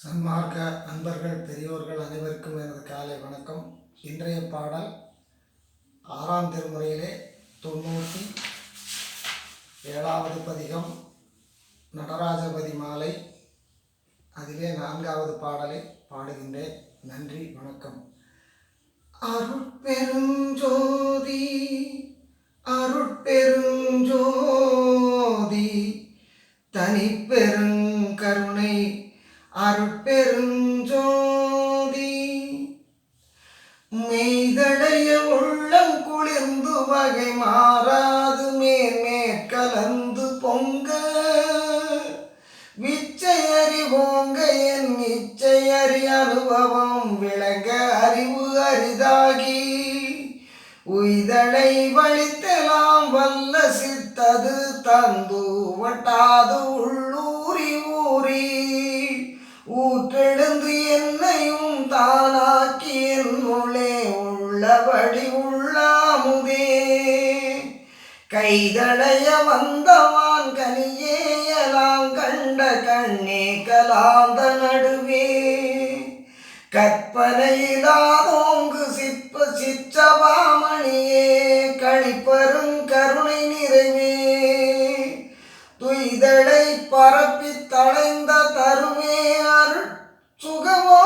சன்மார்க்க அன்பர்கள் பெரியோர்கள் அனைவருக்கும் எனது காலை வணக்கம். இன்றைய பாடல் 6ஆம் திருமுறையிலே 97வது பதிகம் நடராஜபதி மாலை. அதிலே 4வது பாடலை பாடுகின்றேன். நன்றி, வணக்கம். அருட்பெருஞ்சோதி அருட்பெருஞ்சோதி தனிப்பெருங்கருணை அருட்பெருஞ்சோதி மெய்தடைய உள்ளம் குளிர்ந்து வகை மாறாது மேற்கலந்து பொங்க விச்சையறி போங்க என் இச்சையறி அனுபவம் விளங்க அறிவு அரிதாகி உய்தலை வழித்தலாம் வல்ல சித்தது தந்து வட்டாது உள்ளூரி ஊறி ஊற்றெழுந்து என்னையும் தானாக்கி என்னுள்ளே உள்ளபடி உள்ளாமுதே கைதடைய வந்தவான் கனியேயலாம் கண்ட கண்ணே கலாந்த நடுவே கற்பனையிலாதோங்கு சிற்றவாமணியே கணிப்பெருங்கருணை நிறைவே துய்தடை பரப்பி தளைந்த தருவே அருட் சுகமோ